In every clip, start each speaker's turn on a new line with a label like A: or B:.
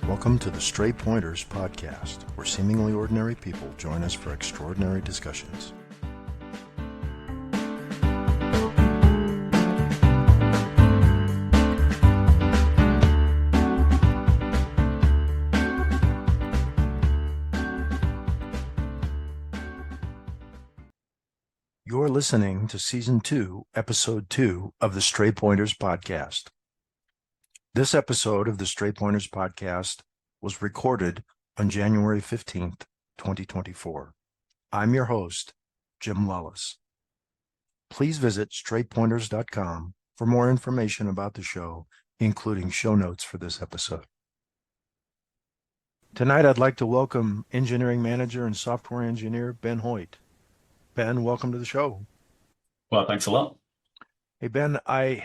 A: Welcome to the Stray Pointers podcast, where seemingly ordinary people join us for extraordinary discussions. You're listening to Season 2, Episode 2 of the Stray Pointers podcast. This episode of the Stray Pointers podcast was recorded on January 15th, 2024. I'm your host, Jim Lellis. Please visit straypointers.com for more information about the show, including show notes for this episode. Tonight, I'd like to welcome engineering manager and software engineer Ben Hoyt. Ben, welcome to the show.
B: Well, thanks a lot.
A: Hey, Ben, I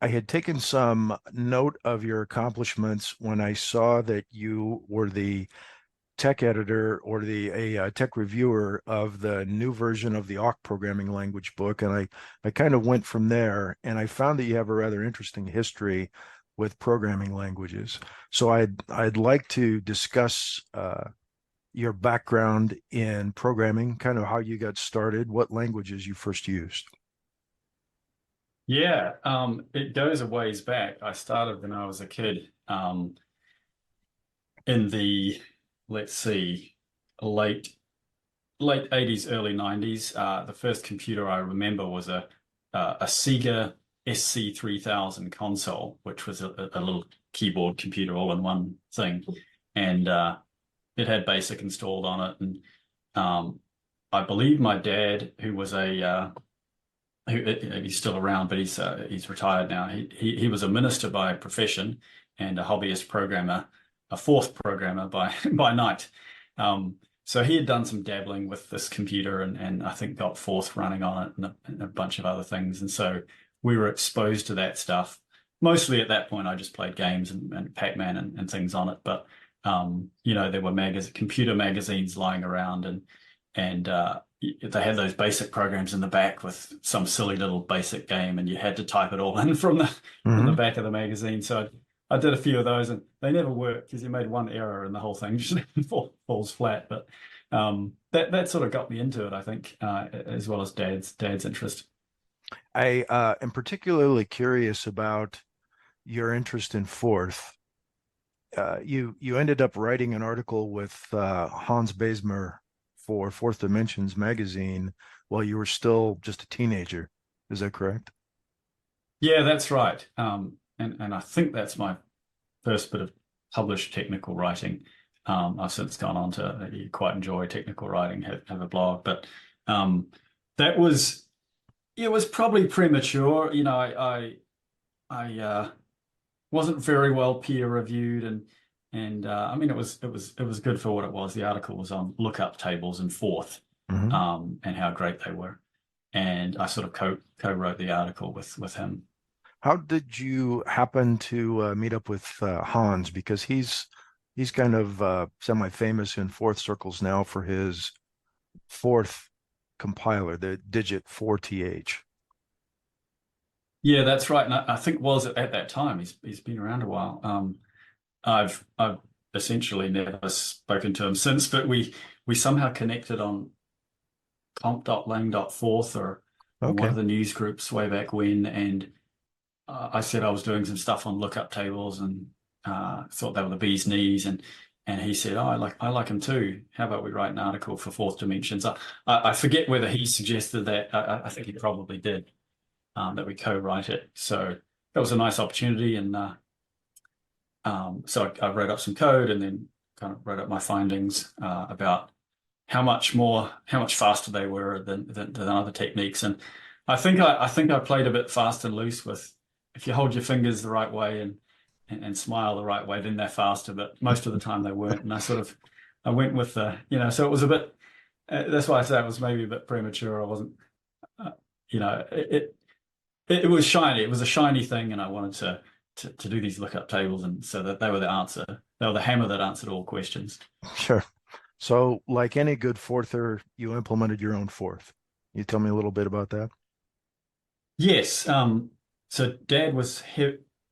A: had taken some note of your accomplishments when I saw that you were the tech editor or a tech reviewer of the new version of the awk programming language book. And I kind of went from there, and I found that you have a rather interesting history with programming languages. So I'd like to discuss your background in programming, kind of how you got started, what languages you first used.
B: Yeah, it goes a ways back. I started when I was a kid, in the, let's see, late 80s, early 90s. The first computer I remember was a Sega SC3000 console, which was a little keyboard computer all in one thing. And it had BASIC installed on it. And I believe my dad, who was he's still around, but he's retired now. He was a minister by profession and a hobbyist programmer, a fourth programmer by night. So he had done some dabbling with this computer and I think got Forth running on it and a bunch of other things. And so we were exposed to that stuff. Mostly at that point, I just played games and Pac-Man and things on it. But there were computer magazines lying around and they had those basic programs in the back with some silly little basic game, and you had to type it all in from the back of the magazine. So I did a few of those, and they never worked because you made one error and the whole thing just falls flat. But that sort of got me into it, I think, as well as Dad's interest.
A: I am particularly curious about your interest in Forth. You ended up writing an article with Hans Bessemer for Fourth Dimensions magazine while you were still just a teenager. Is that correct?
B: Yeah, that's right. And I think that's my first bit of published technical writing. I've since gone on to quite enjoy technical writing, have a blog, but it was probably premature. I wasn't very well peer reviewed, and I mean, it was good for what it was. The article was on lookup tables in Forth, and how great they were. And I sort of co-wrote the article with him.
A: How did you happen to meet up with Hans? Because he's kind of semi-famous in Forth circles now for his Forth compiler, the digit 4th.
B: Yeah, that's right. And I think was at that time. He's been around a while. I've essentially never spoken to him since, but we somehow connected on comp.lang.forth or one of the news groups way back when, and I said I was doing some stuff on lookup tables and thought they were the bee's knees, and he said, "Oh, I like him too. How about we write an article for Fourth Dimensions?" I forget whether he suggested that. I think he probably did, that we co-write it. So that was a nice opportunity, and so I wrote up some code and then kind of wrote up my findings about how much faster they were than other techniques. And I think I played a bit fast and loose with, if you hold your fingers the right way and smile the right way, then they're faster. But most of the time they weren't. And I went with so it was a bit. That's why I say it was maybe a bit premature. I wasn't. It was shiny. It was a shiny thing, and I wanted to do these lookup tables, and so that they were the answer. They were the hammer that answered all questions.
A: Sure. So, like any good Forther, you implemented your own Forth. You tell me a little bit about that?
B: Yes. So Dad was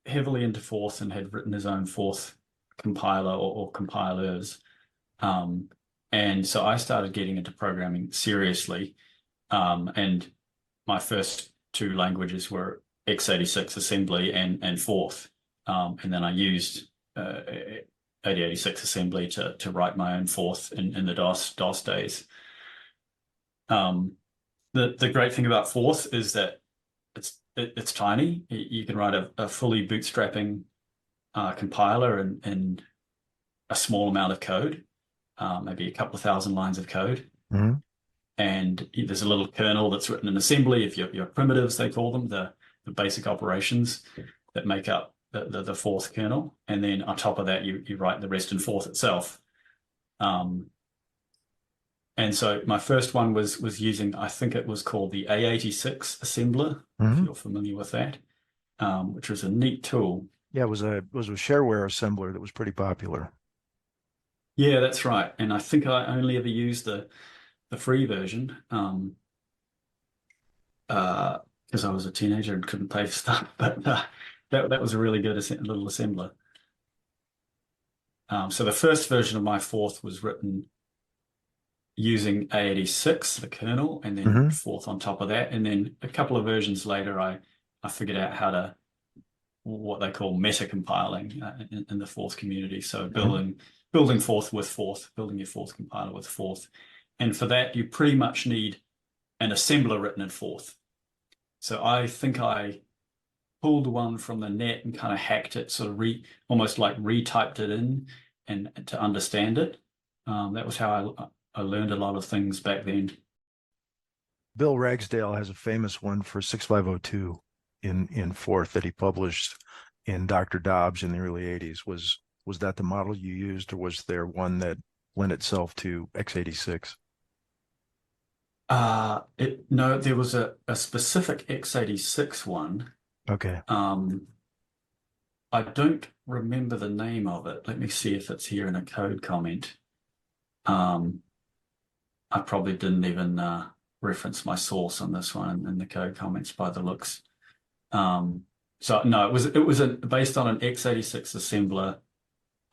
B: heavily into Forth and had written his own Forth compiler or compilers. And so I started getting into programming seriously. And my first two languages were x86 assembly and Forth. And then I used 8086 assembly to write my own Forth in the DOS days. The great thing about Forth is that it's tiny. You can write a fully bootstrapping compiler in a small amount of code, maybe a couple of thousand lines of code.
A: Mhm.
B: And there's a little kernel that's written in assembly. If your primitives, they call them, the basic operations that make up the Forth kernel. And then on top of that, you write the rest in Forth itself. And so my first one was using, I think it was called the A86 assembler, if you're familiar with that, which was a neat tool.
A: Yeah, it was a shareware assembler that was pretty popular.
B: Yeah, that's right. And I think I only ever used the free version because I was a teenager and couldn't pay for stuff. But that was a really good little assembler. So the first version of my Forth was written using A86, the kernel, and then Forth on top of that. And then a couple of versions later, I figured out how to what they call meta compiling in the Forth community. So building Forth with Forth, building your Forth compiler with Forth. And for that, you pretty much need an assembler written in Forth. So I think I pulled one from the net and kind of hacked it, sort of almost like retyped it in and to understand it. That was how I learned a lot of things back then.
A: Bill Ragsdale has a famous one for 6502 in Forth that he published in Dr. Dobbs in the early 80s. Was that the model you used, or was there one that lent itself to x86?
B: No, there was a specific x86 one.
A: Okay.
B: I don't remember the name of it. Let me see if it's here in a code comment. I probably didn't even reference my source on this one in the code comments by the looks. So no, it was based on an x86 assembler.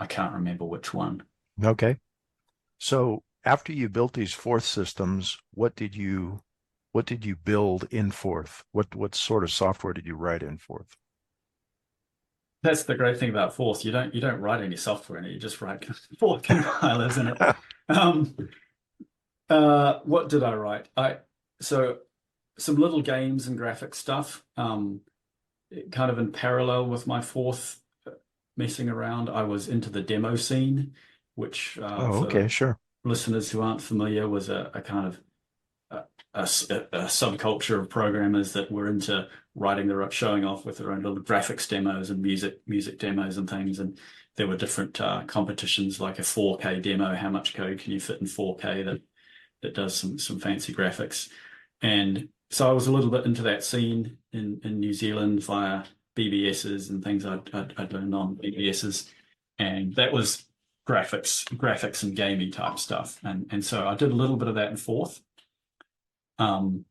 B: I can't remember which one.
A: Okay. So after you built these Forth systems, what did you build in Forth? What sort of software did you write in Forth?
B: That's the great thing about Forth. You don't write any software in it. You just write Forth compilers in it. What did I write? So some little games and graphic stuff. Kind of in parallel with my Forth messing around, I was into the demo scene, which
A: Okay, sure.
B: listeners who aren't familiar was a kind of a subculture of programmers that were into showing off with their own little graphics demos and music demos and things. And there were different competitions, like a 4K demo. How much code can you fit in 4K that does some fancy graphics? And so I was a little bit into that scene in New Zealand via BBSs and things I'd learned on BBSs, and that was graphics and gaming type stuff. And so I did a little bit of that in Forth. And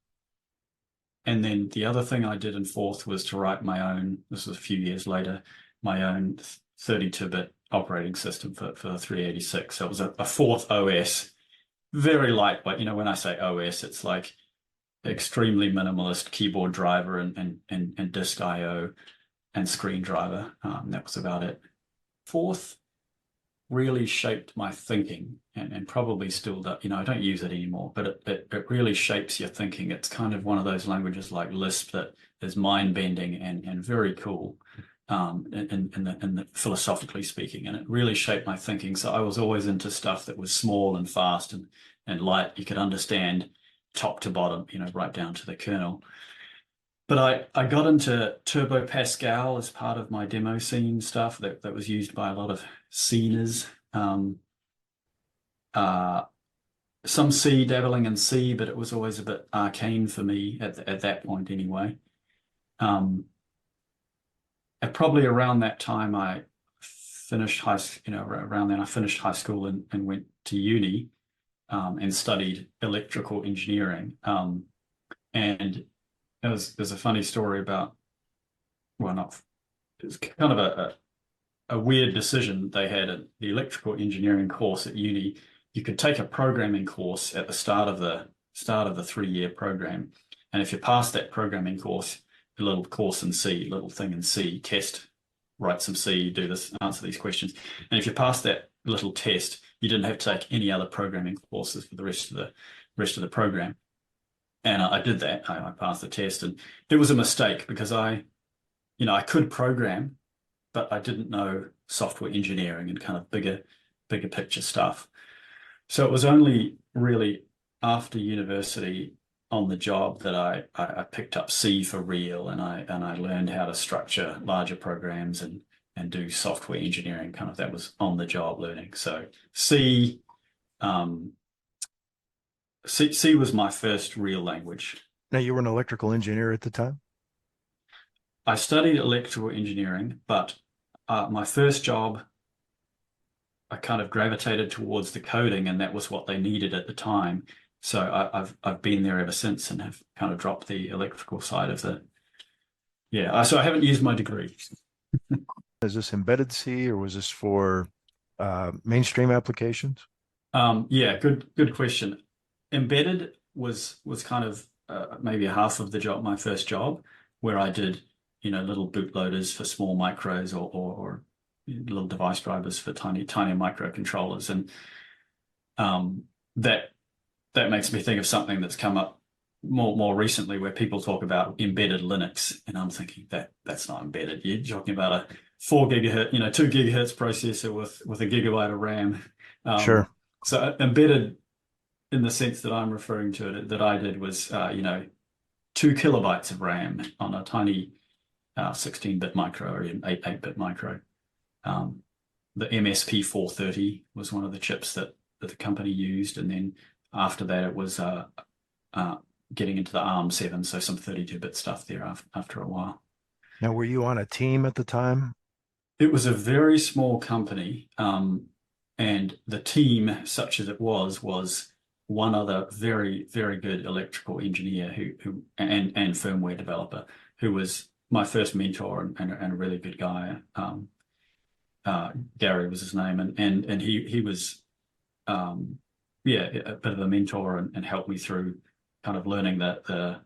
B: then the other thing I did in Forth was to write my own, this was a few years later, my own 32-bit operating system for 386. So it was a Forth OS, very lightweight. You know, when I say OS, it's like extremely minimalist keyboard driver and disk I/O and screen driver. That was about it. Forth really shaped my thinking and probably still does. You know, I don't use it anymore, but it really shapes your thinking. It's kind of one of those languages like Lisp that is mind-bending and very cool, philosophically speaking, and it really shaped my thinking. So I was always into stuff that was small and fast and light. You could understand top to bottom, you know, right down to the kernel. But I got into Turbo Pascal as part of my demo scene stuff that was used by a lot of sceners. Some C, dabbling in C, but it was always a bit arcane for me at that point anyway. And probably around that time I finished around then I finished high school and went to uni and studied electrical engineering. And there's a funny story about, well, not, it's kind of a weird decision they had at the electrical engineering course at uni. You could take a programming course at the start of the 3-year program, and if you pass that programming course, a little course in C, little thing in C, test, write some C, do this, answer these questions, and if you pass that little test, you didn't have to take any other programming courses for the rest of the program. And I did that. I passed the test, and it was a mistake because I could program, but I didn't know software engineering and kind of bigger picture stuff. So it was only really after university on the job that I picked up C for real, and I learned how to structure larger programs and do software engineering. Kind of that was on the job learning. So C was my first real language.
A: Now, you were an electrical engineer at the time?
B: I studied electrical engineering, but my first job, I kind of gravitated towards the coding, and that was what they needed at the time. So I've been there ever since and have kind of dropped the electrical side of the. Yeah, so I haven't used my degree.
A: Is this embedded C, or was this for mainstream applications?
B: Yeah, good question. Embedded was kind of maybe half of the job, my first job, where I did little bootloaders for small micros or little device drivers for tiny microcontrollers, and that makes me think of something that's come up more recently, where people talk about embedded Linux, and I'm thinking that's not embedded. You're talking about a 4 gigahertz, 2 gigahertz processor with a gigabyte of RAM.
A: Sure.
B: So embedded, in the sense that I'm referring to it, that I did was 2 kilobytes of RAM on a tiny 16-bit micro or even 8-bit micro. The MSP 430 was one of the chips that the company used, and then after that it was getting into the ARM7, so some 32-bit stuff there after a while.
A: Now, were you on a team at the time?
B: It was a very small company, and the team, such as it was one other very, very good electrical engineer who and firmware developer, who was my first mentor and a really good guy. Gary was his name, and he was a bit of a mentor and helped me through kind of learning the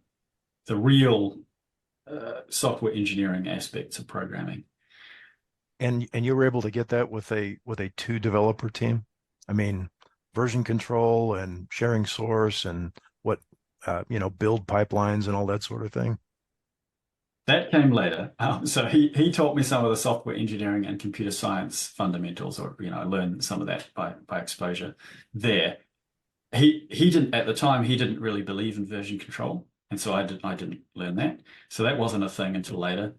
B: real software engineering aspects of programming.
A: And you were able to get that with a 2 developer team? I mean, version control and sharing source and build pipelines and all that sort of thing.
B: That came later. So he taught me some of the software engineering and computer science fundamentals, or I learned some of that by exposure there. He didn't, at the time, he didn't really believe in version control, and so I didn't learn that. So that wasn't a thing until later.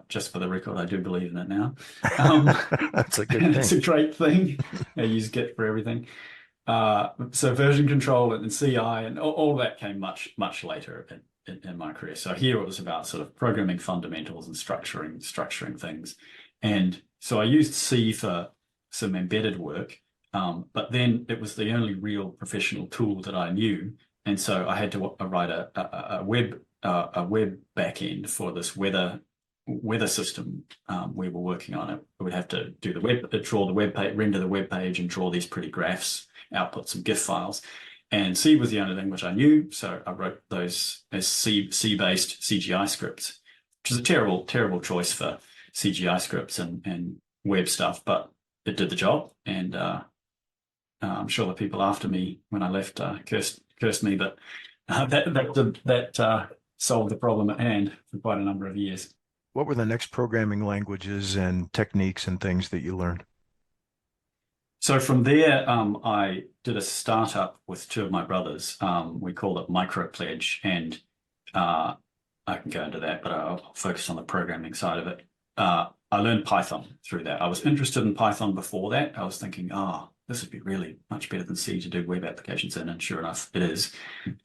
B: Just for the record, I do believe in it now.
A: That's a good thing.
B: It's a great thing. I use Git for everything. So version control and CI and all that came much later in my career. So here it was about sort of programming fundamentals and structuring things. And so I used C for some embedded work, but then it was the only real professional tool that I knew. And so I had to write a web backend for this weather system we were working on. It would have to do draw the web page, render the web page, and draw these pretty graphs, output some GIF files. And C was the only language I knew, so I wrote those as C-based CGI scripts, which is a terrible choice for CGI scripts and web stuff, but it did the job. And I'm sure the people after me when I left cursed me, but that solved the problem at hand for quite a number of years.
A: What were the next programming languages and techniques and things that you learned?
B: So from there, I did a startup with 2 of my brothers. We called it Micro Pledge, and I can go into that, but I'll focus on the programming side of it. I learned Python through that. I was interested in Python before that. I was thinking, this would be really much better than C to do web applications in, and sure enough, it is.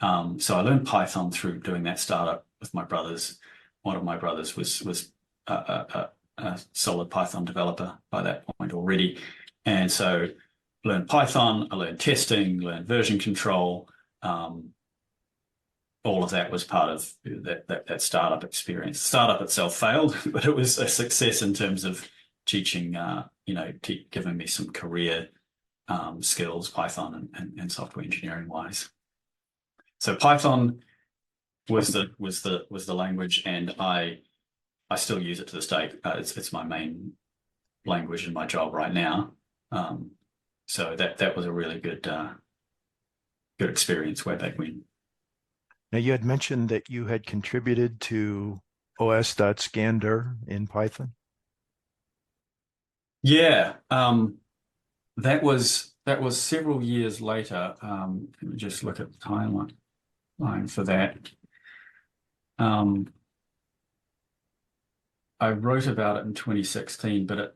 B: So I learned Python through doing that startup with my brothers. One of my brothers was a solid Python developer by that point already. And so learned Python, I learned testing, learned version control. All of that was part of that startup experience. The startup itself failed, but it was a success in terms of teaching, giving me some career skills, Python and software engineering wise. So Python was the language, and I still use it to this day. It's my main language in my job right now. So that was a really good experience way back when.
A: Now, you had mentioned that you had contributed to os.scandir in Python.
B: Yeah, that was several years later. Let me just look at the timeline for that. I wrote about it in 2016, but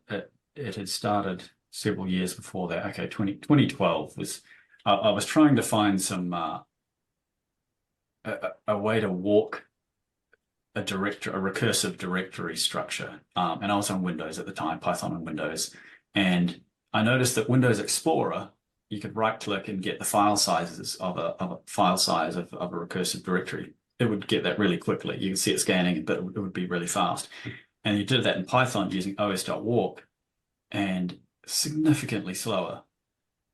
B: it had started several years before that. Okay, 2012 was. I was trying to find some a way to walk a recursive directory structure. And I was on Windows at the time, Python on Windows. And I noticed that Windows Explorer, you could right click and get the file sizes of a file size of a recursive directory. It would get that really quickly. You can see it scanning, but it would be really fast. And you did that in Python using os.walk, and significantly slower.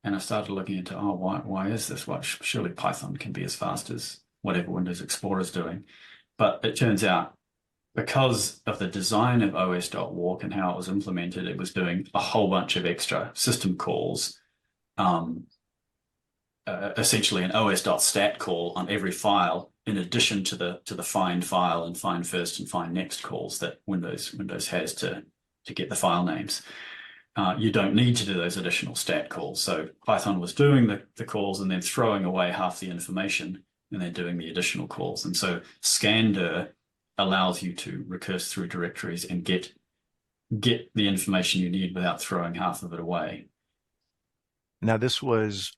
B: And I started looking into, why is this? Well, surely Python can be as fast as whatever Windows Explorer is doing. But it turns out, because of the design of os.walk and how it was implemented, it was doing a whole bunch of extra system calls, essentially an os.stat call on every file, in addition to the find file and find first and find next calls that Windows has to get the file names. You don't need to do those additional stat calls. So Python was doing the calls and then throwing away half the information and then doing the additional calls. And so scandir allows you to recurse through directories and get the information you need without throwing half of it away.
A: Now, this was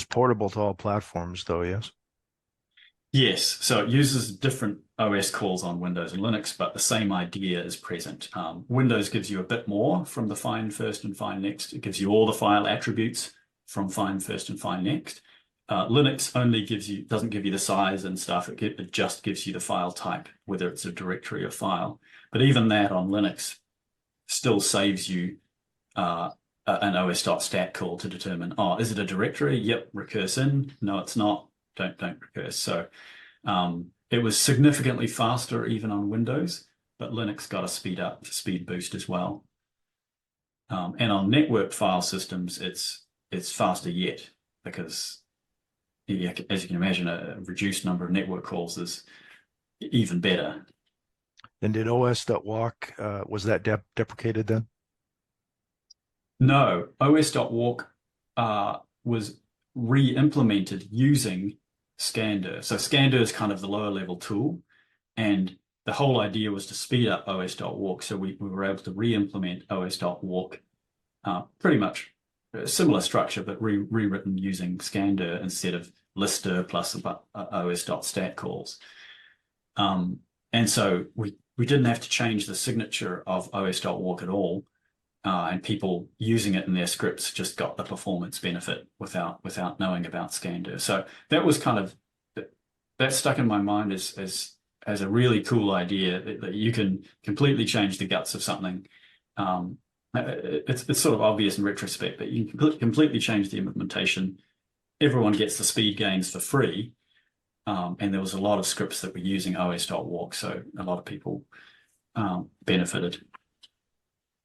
A: portable to all platforms, though, yes?
B: Yes, so it uses different OS calls on Windows and Linux, but the same idea is present. Windows gives you a bit more from the find first and find next. It gives you all the file attributes from find first and find next. Linux only doesn't give you the size and stuff. It just gives you the file type, whether it's a directory or file. But even that on Linux still saves you an os.stat call to determine, is it a directory? Yep, recurse in. No, it's not. Don't recurse. So it was significantly faster even on Windows, but Linux got a speed boost as well. And on network file systems, it's faster yet, because as you can imagine, a reduced number of network calls is even better.
A: And did os.walk, was that deprecated then?
B: No, os.walk was re-implemented using scandir. So scandir is kind of the lower level tool, and the whole idea was to speed up os.walk. So we were able to re-implement os.walk, pretty much a similar structure, but rewritten using scandir instead of listdir plus os.stat calls. And so we didn't have to change the signature of os.walk at all. And people using it in their scripts just got the performance benefit without knowing about scandir. So that was that stuck in my mind as a really cool idea that you can completely change the guts of something. It's sort of obvious in retrospect, but you can completely change the implementation. Everyone gets the speed gains for free. And there was a lot of scripts that were using os.walk, so a lot of people benefited.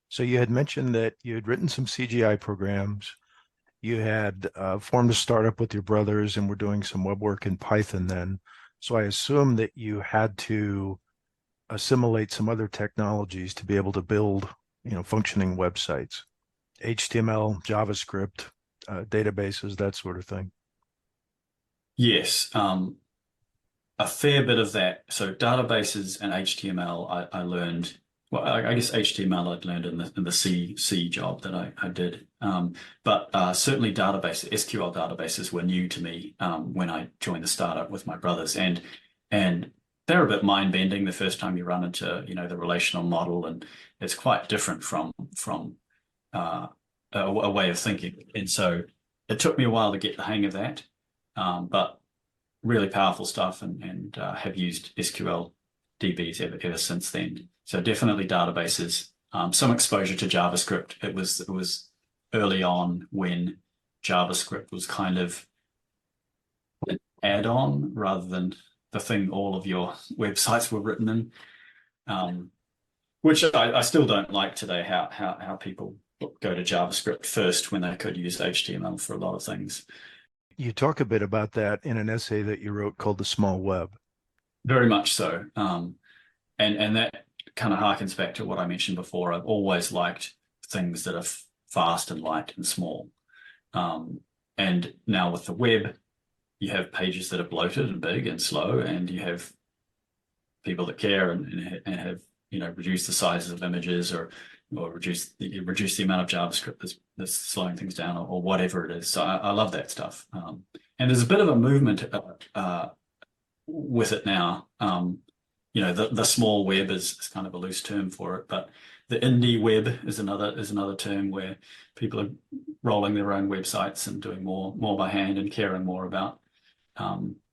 A: So you had mentioned that you had written some CGI programs. You had formed a startup with your brothers and were doing some web work in Python then. So I assume that you had to assimilate some other technologies to be able to build, functioning websites, HTML, JavaScript, databases, that sort of thing.
B: Yes, a fair bit of that. So databases and HTML, I learned. Well, I guess HTML I'd learned in the C job that I did, but certainly SQL databases were new to me when I joined the startup with my brothers, and they're a bit mind-bending the first time you run into the relational model, and it's quite different from a way of thinking, and so it took me a while to get the hang of that, but really powerful stuff, and have used SQL DBs ever since then. So definitely databases, some exposure to JavaScript. It was early on when JavaScript was kind of an add-on rather than the thing all of your websites were written in. Which I still don't like today, how people go to JavaScript first when they could use HTML for a lot of things.
A: You talk a bit about that in an essay that you wrote called The Small Web.
B: Very much so. And that kind of harkens back to what I mentioned before. I've always liked things that are fast and light and small. And now with the web, you have pages that are bloated and big and slow, and you have people that care and have reduce the sizes of images or reduce the amount of JavaScript that's slowing things down or whatever it is. So I love that stuff. And there's a bit of a movement with it now. The small web is kind of a loose term for it, but the indie web is another term where people are rolling their own websites and doing more by hand and caring more about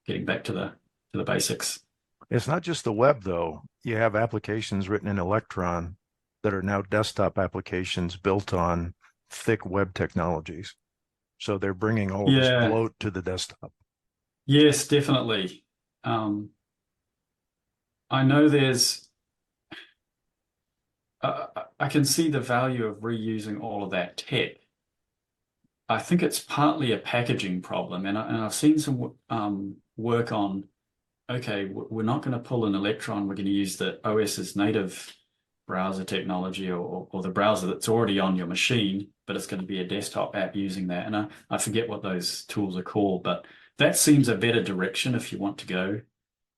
B: getting back to the basics.
A: It's not just the web, though. You have applications written in Electron that are now desktop applications built on thick web technologies. So they're bringing all of this bloat to the desktop.
B: Yes, definitely. I know I can see the value of reusing all of that tech. I think it's partly a packaging problem, and I've seen some work on, okay, we're not going to pull an Electron, we're going to use the OS's native browser technology or the browser that's already on your machine, but it's going to be a desktop app using that. And I forget what those tools are called, but that seems a better direction if you want to go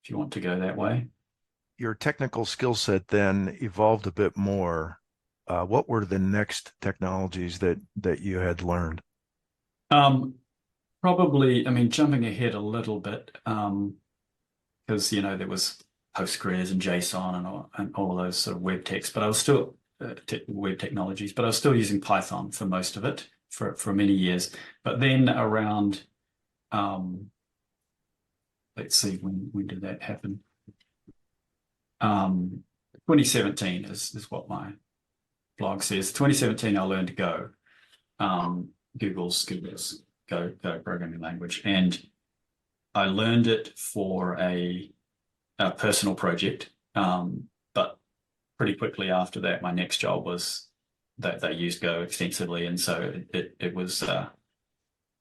B: that way.
A: Your technical skill set then evolved a bit more. What were the next technologies that you had learned?
B: Probably, I mean, jumping ahead a little bit, because there was Postgres and JSON and all of those sort of web techs, but I was still web technologies, but I was still using Python for most of it for many years. But then around, let's see, when did that happen? 2017 is what my blog says. 2017, I learned Go, Google's Go programming language, and I learned it for a personal project. But pretty quickly after that, my next job was that they used Go extensively, and so it was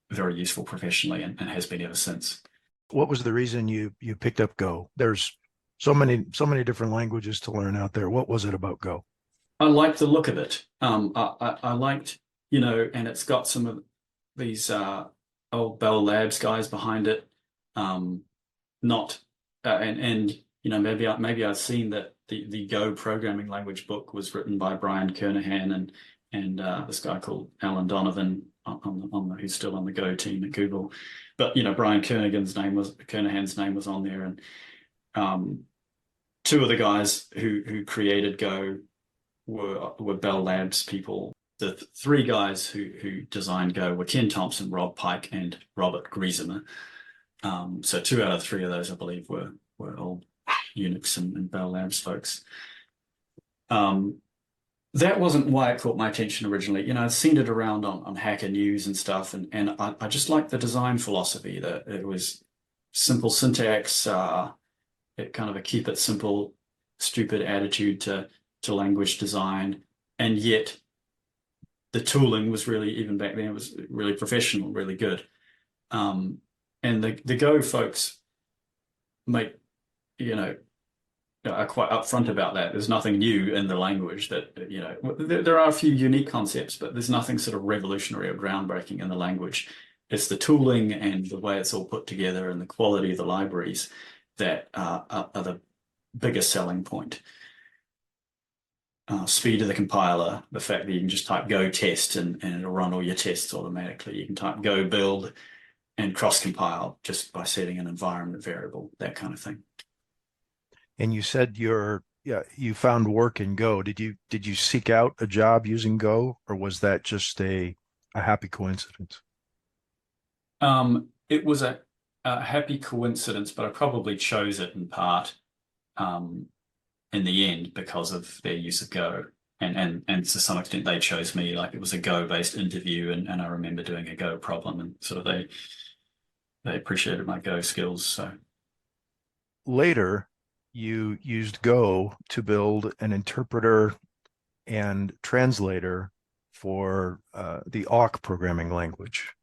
B: very useful professionally and has been ever since.
A: What was the reason you picked up Go? There's so many different languages to learn out there. What was it about Go?
B: I liked the look of it. I liked, and it's got some of these old Bell Labs guys behind it. Maybe I've seen that the Go programming language book was written by Brian Kernighan and this guy called Alan Donovan who's still on the Go team at Google. But Brian Kernighan's name was on there, and two of the guys who created Go were Bell Labs people. The three guys who designed Go were Ken Thompson, Rob Pike, and Robert Griesemer. So 2 out of 3 of those, I believe, were all Unix and Bell Labs folks. That wasn't why it caught my attention originally. I'd seen it around on Hacker News and stuff, and I just liked the design philosophy, that it was simple syntax, it kind of a keep it simple, stupid attitude to language design, and yet the tooling was really, even back then, it was really professional, really good. And the Go folks make, are quite upfront about that. There's nothing new in the language that, there are a few unique concepts, but there's nothing sort of revolutionary or groundbreaking in the language. It's the tooling and the way it's all put together and the quality of the libraries that are the biggest selling point. Speed of the compiler, the fact that you can just type Go test and it'll run all your tests automatically. You can type Go build and cross-compile just by setting an environment variable, that kind of thing.
A: And you said you found work in Go. Did you seek out a job using Go, or was that just a happy coincidence?
B: It was a happy coincidence, but I probably chose it in part in the end because of their use of Go. and to some extent they chose me. Like, it was a Go based interview, and I remember doing a Go problem, and sort of they appreciated my Go skills. So
A: Later, you used Go to build an interpreter and translator for the awk programming language.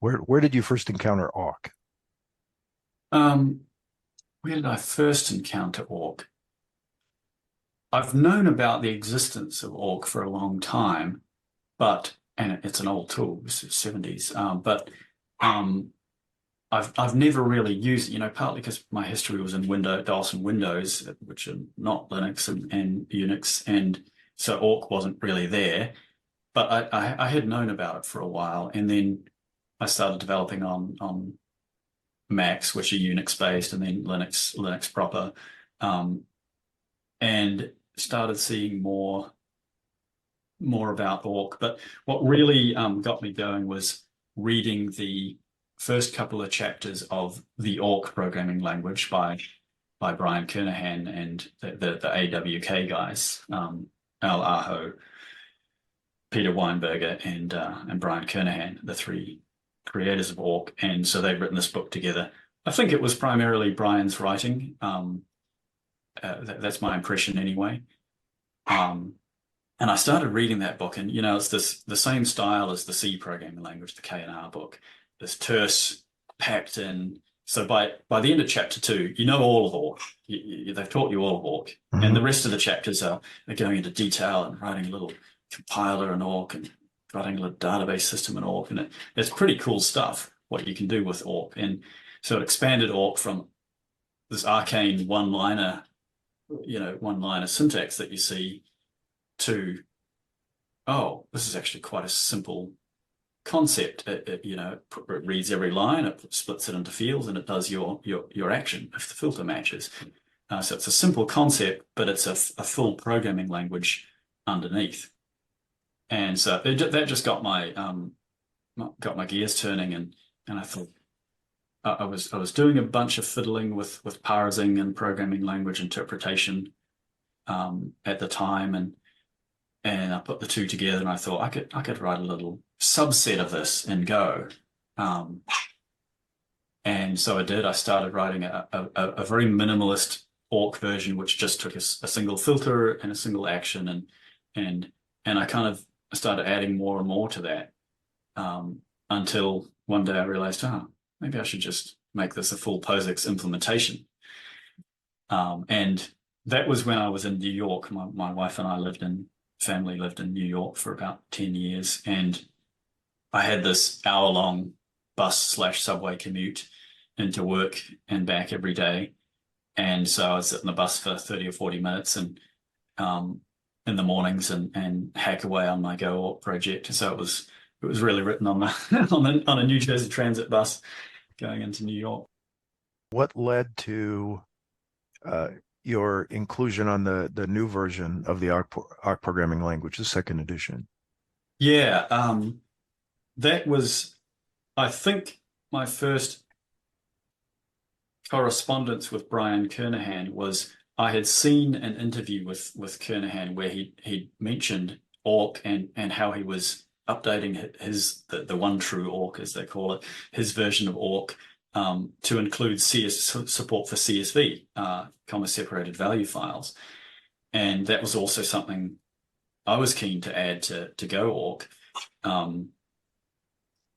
A: Where did you first encounter awk?
B: um, where did I first encounter awk? I've known about the existence of awk for a long time, and it's an old tool, this is 70s. But um, I've never really used it, partly because my history was in DOS and Windows, which are not Linux and Unix, and so awk wasn't really there. But I had known about it for a while, and then I started developing on Macs, which are Unix based, and then Linux proper, um, and started seeing more about awk. But what really got me going was reading the first couple of chapters of the awk programming language by Brian Kernighan and the AWK guys, Al Aho, Peter Weinberger, and Brian Kernighan, the three creators of awk. And so they've written this book together. I think it was primarily Brian's writing. That's my impression anyway. And I started reading that book, and it's the same style as the C programming language, the K&R book. This terse, packed in. So by the end of chapter 2, you know all of awk. They've taught you all of awk,
A: Mm-hmm.
B: and the rest of the chapters are going into detail and writing a little compiler in awk and writing a little database system in awk, and it's pretty cool stuff what you can do with awk. And so it expanded awk from this arcane one-liner syntax that you see to, oh, this is actually quite a simple concept. It reads every line, it splits it into fields, and it does your action if the filter matches. So it's a simple concept, but it's a full programming language underneath. And so that just got my gears turning, and I thought I was doing a bunch of fiddling with parsing and programming language interpretation at the time, and I put the two together, and I thought I could write a little subset of this in Go. And so I did. I started writing a very minimalist awk version, which just took a single filter and a single action, and I kind of started adding more and more to that, until one day I realized, maybe I should just make this a full POSIX implementation. And that was when I was in New York. My wife and family lived in New York for about 10 years, and I had this hour-long bus/subway commute into work and back every day. And so I would sit in the bus for 30 or 40 minutes and in the mornings and hack away on my Go awk project. So it was really written on on a New Jersey Transit bus going into New York.
A: What led to your inclusion on the new version of the awk programming language, the second edition?
B: Yeah, that was, I think, my first correspondence with Brian Kernighan. Was I had seen an interview with Kernighan where he mentioned awk and how he was updating the one true awk, as they call it, his version of awk, to include support for CSV, comma separated value files. And that was also something I was keen to add to Go awk.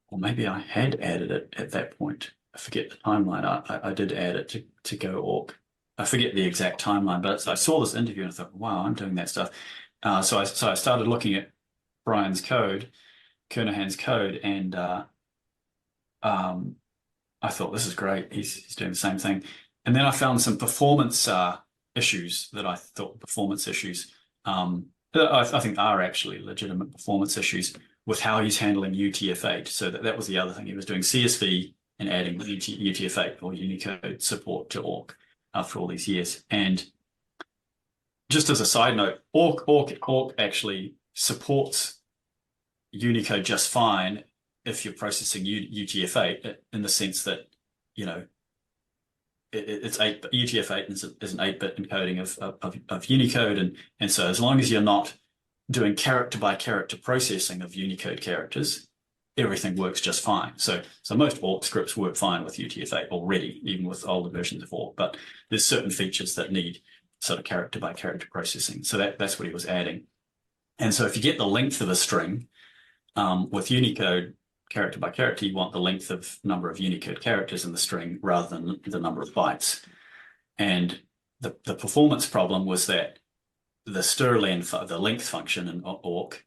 B: Or maybe I had added it at that point. I forget the timeline. I did add it to Go awk. I forget the exact timeline, but I saw this interview and I thought, wow, I'm doing that stuff. So I started looking at Brian's code, Kernighan's code, and I thought, this is great. He's doing the same thing. And then I found some performance issues that I thought were performance issues. I think are actually legitimate performance issues with how he's handling UTF-8. So that was the other thing. He was doing CSV and adding UTF-8 or Unicode support to awk after all these years. And just as a side note, awk actually supports Unicode just fine if you're processing UTF-8, in the sense that, it's UTF-8 is an 8-bit encoding of Unicode, and so as long as you're not doing character by character processing of Unicode characters, everything works just fine. So most awk scripts work fine with UTF-8 already, even with older versions of awk, but there's certain features that need sort of character by character processing. So that's what he was adding. And so if you get the length of a string with Unicode character by character, you want the length of number of Unicode characters in the string rather than the number of bytes. And the performance problem was that the strlen, the length function in awk,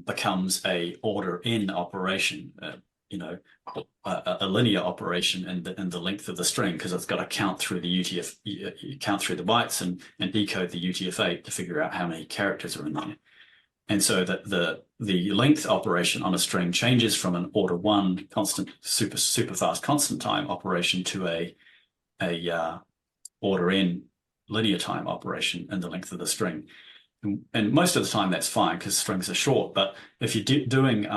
B: becomes a order n operation, a linear operation in the length of the string, because it's got to count through the count through the bytes and decode the UTF-8 to figure out how many characters are in there. And so that the length operation on a string changes from an order 1 constant, super fast constant time operation to a order n linear time operation in the length of the string. And most of the time that's fine because strings are short. But if you're doing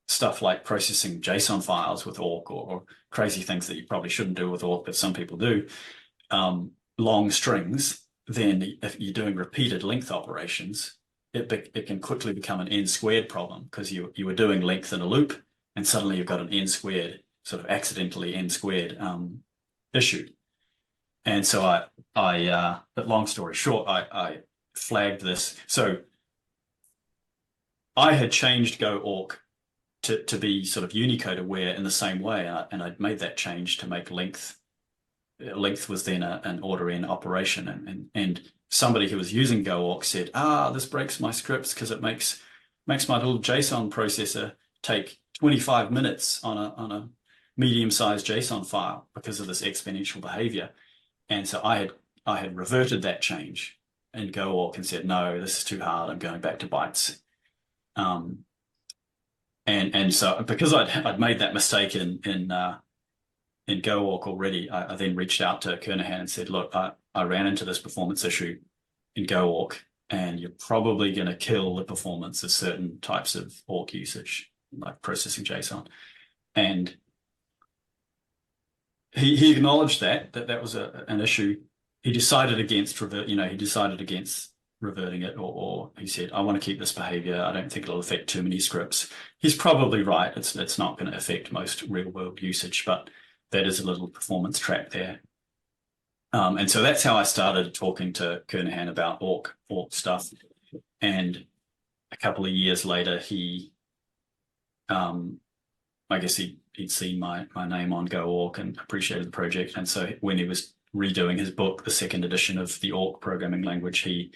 B: stuff like processing JSON files with awk, or crazy things that you probably shouldn't do with awk, but some people do, long strings, then if you're doing repeated length operations, it can quickly become an n squared problem, because you were doing length in a loop and suddenly you've got an n squared, sort of accidentally n squared issue. And so but long story short, I flagged this. So I had changed Go awk to be sort of Unicode aware in the same way, and I'd made that change to make length was then an order n operation, and somebody who was using Go awk said, this breaks my scripts because it makes my little JSON processor take 25 minutes on a medium-sized JSON file because of this exponential behavior. And so I had reverted that change in Go awk and said, no, this is too hard, I'm going back to bytes. And so because I'd made that mistake in Go awk already, I then reached out to Kernighan and said, look, I ran into this performance issue in Go awk, and you're probably going to kill the performance of certain types of awk usage, like processing JSON. And he acknowledged that was an issue. He decided against reverting it, or he said, I want to keep this behavior. I don't think it'll affect too many scripts. He's probably right. It's not going to affect most real world usage, but that is a little performance trap there. And so that's how I started talking to Kernighan about awk stuff. And a couple of years later, he, I guess he'd seen my name on Go awk and appreciated the project. And so when he was redoing his book, the second edition of the awk programming language, he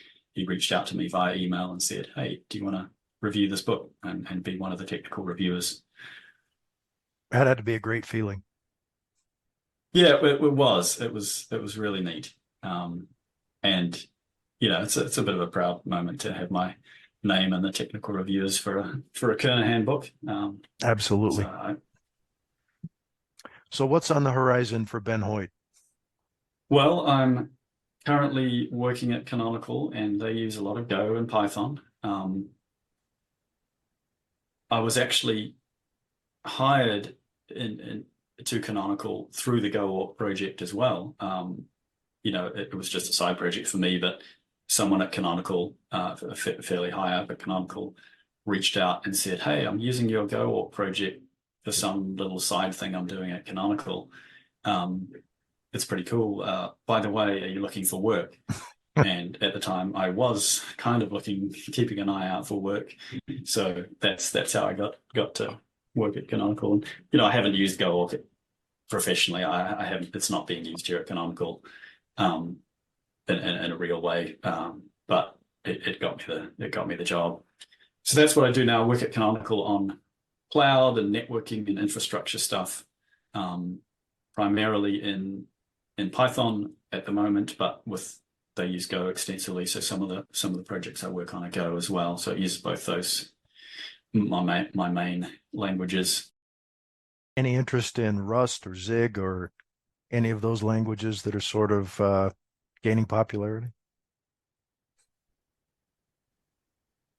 B: reached out to me via email and said, hey, do you want to review this book and be one of the technical reviewers?
A: That had to be a great feeling.
B: Yeah, it was. It was really neat. And it's a bit of a proud moment to have my name in the technical reviewers for a Kernighan book.
A: Absolutely. So what's on the horizon for Ben Hoyt?
B: Well, I'm currently working at Canonical, and they use a lot of Go and Python. I was actually hired to Canonical through the Go awk project as well. It was just a side project for me, but someone at Canonical, fairly high up at Canonical, reached out and said, hey, I'm using your Go awk project for some little side thing I'm doing at Canonical. It's pretty cool. By the way, are you looking for work? And at the time I was kind of keeping an eye out for work. So that's how I got to work at Canonical. And, I haven't used Go awk professionally. I haven't, it's not being used here at Canonical in a real way. But it got me the job. So that's what I do now. I work at Canonical on cloud and networking and infrastructure stuff, primarily in Python at the moment, but they use Go extensively. So some of the projects I work on are Go as well. So it uses both those, my main languages.
A: Any interest in Rust or Zig or any of those languages that are sort of gaining popularity?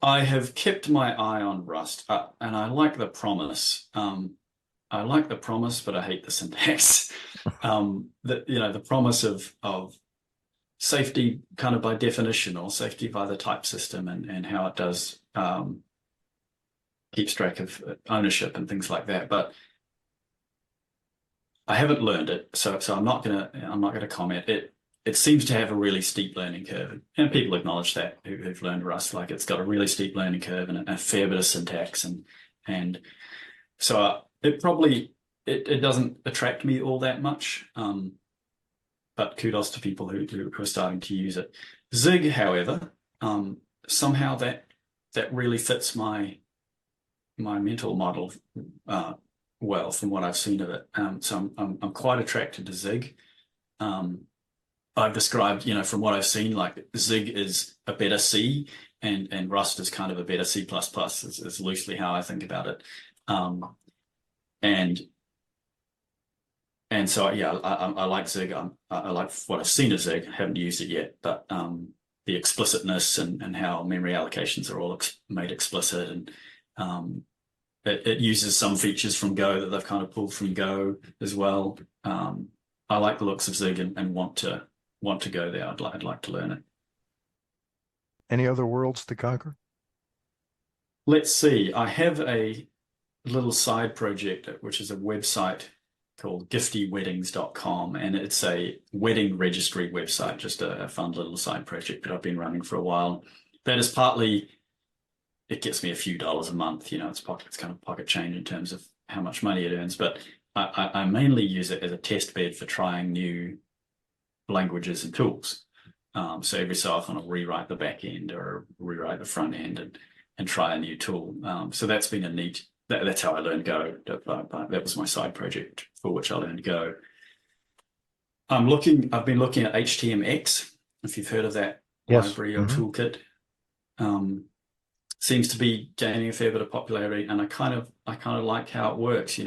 B: I have kept my eye on Rust, and I like the promise. I like the promise, but I hate the syntax. The promise of safety kind of by definition, or safety by the type system, and how it does keeps track of ownership and things like that. But I haven't learned it, so I'm not gonna comment. It seems to have a really steep learning curve, and people acknowledge that who've learned Rust. Like, it's got a really steep learning curve and a fair bit of syntax, and so it doesn't attract me all that much. But kudos to people who are starting to use it. Zig, however, somehow that really fits my mental model well, from what I've seen of it. So I'm quite attracted to Zig. I've described, from what I've seen, like Zig is a better C, and Rust is kind of a better C++, is loosely how I think about it. And so, yeah, I like Zig. I like what I've seen of Zig. I haven't used it yet, but the explicitness and how memory allocations are all made explicit, and it uses some features from Go that they've kind of pulled from Go as well. I like the looks of Zig and want to go there. I'd like to learn it.
A: Any other worlds to conquer?
B: Let's see. I have a little side project, which is a website called giftyweddings.com, and it's a wedding registry website, just a fun little side project that I've been running for a while. That is partly, it gets me a few dollars a month. It's kind of pocket change in terms of how much money it earns, but I mainly use it as a test bed for trying new languages and tools. So every so often I'll rewrite the back end or rewrite the front end and try a new tool. So that's been a neat. That's how I learned Go. That was my side project for which I learned Go. I've been looking at HTMX, if you've heard of that library or toolkit. Seems to be gaining a fair bit of popularity, and I kind of like how it works.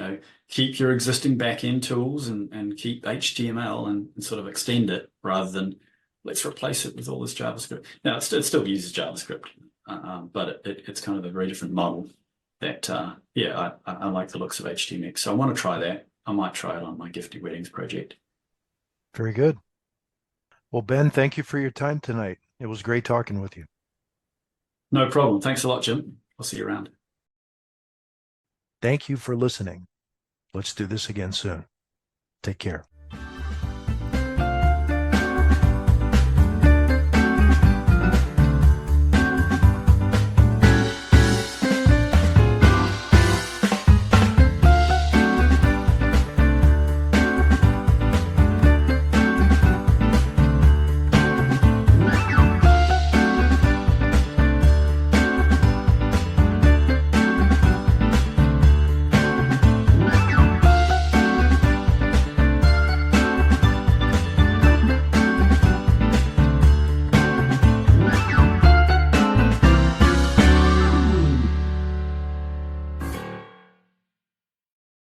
B: Keep your existing back-end tools and keep HTML and sort of extend it, rather than let's replace it with all this JavaScript. Now, it still uses JavaScript, but it's kind of a very different model. That I like the looks of HTMX, so I want to try that. I might try it on my Gifty Weddings project.
A: Very good. Well, Ben, thank you for your time tonight. It was great talking with you.
B: No problem. Thanks a lot, Jim. I'll see you around.
A: Thank you for listening. Let's do this again soon. Take care.